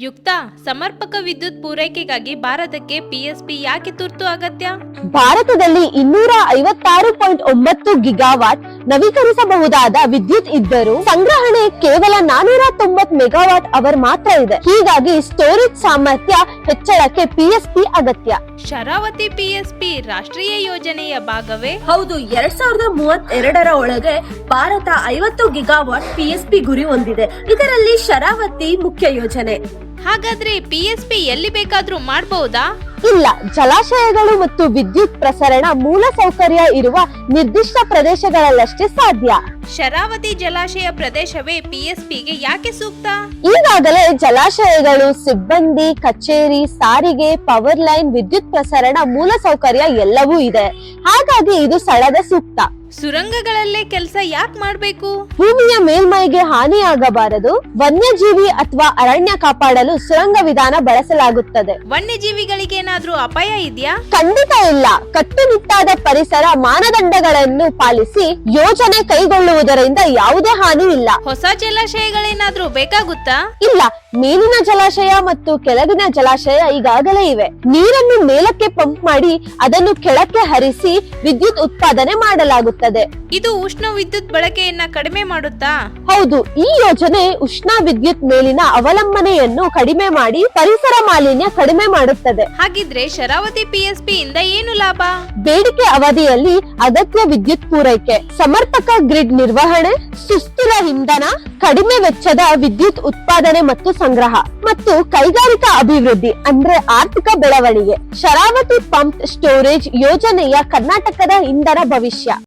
ಯುಕ್ತ ಸಮರ್ಪಕ ವಿದ್ಯುತ್ ಪೂರೈಕೆಗಾಗಿ ಭಾರತಕ್ಕೆ ಪಿಎಸ್ಪಿ ಯಾಕೆ ತುರ್ತು ಅಗತ್ಯ? ಭಾರತದಲ್ಲಿ 256.9 ಗಿಗಾವಾಟ್ ನವೀಕರಿಸಬಹುದಾದ ವಿದ್ಯುತ್ ಇದ್ದರೂ ಸಂಗ್ರಹಣೆ ಕೇವಲ 490 ಮೆಗಾವಾಟ್ ಅವರ್ ಮಾತ್ರ ಇದೆ. ಹೀಗಾಗಿ ಸ್ಟೋರೇಜ್ ಸಾಮರ್ಥ್ಯ ಹೆಚ್ಚಳಕ್ಕೆ ಪಿಎಸ್ಪಿ ಅಗತ್ಯ. ಶರಾವತಿ ಪಿಎಸ್ಪಿ ರಾಷ್ಟ್ರೀಯ ಯೋಜನೆಯ ಭಾಗವೇ? ಹೌದು. 2032ರ ಒಳಗೆ ಭಾರತ 50 ಗಿಗಾವಾಟ್ ಪಿಎಸ್ಪಿ ಗುರಿ ಹೊಂದಿದೆ. ಇದರಲ್ಲಿ ಶರಾವತಿ ಮುಖ್ಯ ಯೋಜನೆ. ಹಾಗಾದ್ರೆ ಪಿಎಸ್ಪಿ ಎಲ್ಲಿ ಬೇಕಾದ್ರೂ ಮಾಡಬಹುದಾ? ಇಲ್ಲ, ಜಲಾಶಯಗಳು ಮತ್ತು ವಿದ್ಯುತ್ ಪ್ರಸರಣ ಮೂಲ ಸೌಕರ್ಯ ಇರುವ ನಿರ್ದಿಷ್ಟ ಪ್ರದೇಶಗಳಲ್ಲಷ್ಟೇ ಸಾಧ್ಯ. ಶರಾವತಿ ಜಲಾಶಯ ಪ್ರದೇಶವೇ ಪಿಎಸ್ಪಿಗೆ ಯಾಕೆ ಸೂಕ್ತ? ಈಗಾಗಲೇ ಜಲಾಶಯಗಳು, ಸಿಬ್ಬಂದಿ, ಕಚೇರಿ, ಸಾರಿಗೆ, ಪವರ್ ಲೈನ್, ವಿದ್ಯುತ್ ಪ್ರಸರಣ ಮೂಲ ಸೌಕರ್ಯ ಎಲ್ಲವೂ ಇದೆ. ಹಾಗಾಗಿ ಇದು ಸ್ಥಳದ ಸೂಕ್ತ. ಸುರಂಗಗಳಲ್ಲೇ ಕೆಲಸ ಯಾಕೆ ಮಾಡಬೇಕು? ಭೂಮಿಯ ಮೇಲ್ಮೈಗೆ ಹಾನಿಯಾಗಬಾರದು. ವನ್ಯಜೀವಿ ಅಥವಾ ಅರಣ್ಯ ಕಾಪಾಡಲು ಸುರಂಗ ವಿಧಾನ ಬಳಸಲಾಗುತ್ತದೆ. ವನ್ಯಜೀವಿಗಳಿಗೇನಾದ್ರೂ ಅಪಾಯ ಇದೆಯಾ? ಖಂಡಿತ ಇಲ್ಲ. ಕಟ್ಟುನಿಟ್ಟಾದ ಪರಿಸರ ಮಾನದಂಡಗಳನ್ನು ಪಾಲಿಸಿ ಯೋಜನೆ ಕೈಗೊಳ್ಳುವುದರಿಂದ ಯಾವುದೇ ಹಾನಿ ಇಲ್ಲ. ಹೊಸ ಜಲಾಶಯಗಳೇನಾದ್ರೂ ಬೇಕಾಗುತ್ತಾ? ಇಲ್ಲ, ಮೇಲಿನ ಜಲಾಶಯ ಮತ್ತು ಕೆಳಗಿನ ಜಲಾಶಯ ಈಗಾಗಲೇ ಇವೆ. ನೀರನ್ನು ಮೇಲಕ್ಕೆ ಪಂಪ್ ಮಾಡಿ ಅದನ್ನು ಕೆಳಕ್ಕೆ ಹರಿಸಿ ವಿದ್ಯುತ್ ಉತ್ಪಾದನೆ ಮಾಡಲಾಗುತ್ತದೆ. ಇದು ಉಷ್ಣ ವಿದ್ಯುತ್ ಬಳಕೆಯನ್ನ ಕಡಿಮೆ ಮಾಡುತ್ತಾ? ಹೌದು. ಈ ಯೋಜನೆ ಉಷ್ಣ ವಿದ್ಯುತ್ ಮೇಲಿನ ಅವಲಂಬನೆಯನ್ನು ಕಡಿಮೆ ಮಾಡಿ ಪರಿಸರ ಮಾಲಿನ್ಯ ಕಡಿಮೆ ಮಾಡುತ್ತದೆ. ಹಾಗಿದ್ರೆ ಶರಾವತಿ ಪಿಎಸ್ಪಿ ಇಂದ ಏನು ಲಾಭ? ಬೇಡಿಕೆ ಅವಧಿಯಲ್ಲಿ ಅಗತ್ಯ ವಿದ್ಯುತ್ ಪೂರೈಕೆ, ಸಮರ್ಪಕ ಗ್ರಿಡ್ ನಿರ್ವಹಣೆ, ಸುಸ್ಥಿರ ಇಂಧನ, ಕಡಿಮೆ ವೆಚ್ಚದ ವಿದ್ಯುತ್ ಉತ್ಪಾದನೆ ಮತ್ತು ಸಂಗ್ರಹ, ಮತ್ತು ಕೈಗಾರಿಕಾ ಅಭಿವೃದ್ಧಿ ಅಂದ್ರೆ ಆರ್ಥಿಕ ಬೆಳವಣಿಗೆ. ಶರಾವತಿ ಪಂಪ್ ಸ್ಟೋರೇಜ್ ಯೋಜನೆಯ ಕರ್ನಾಟಕದ ಇಂಧನ ಭವಿಷ್ಯ.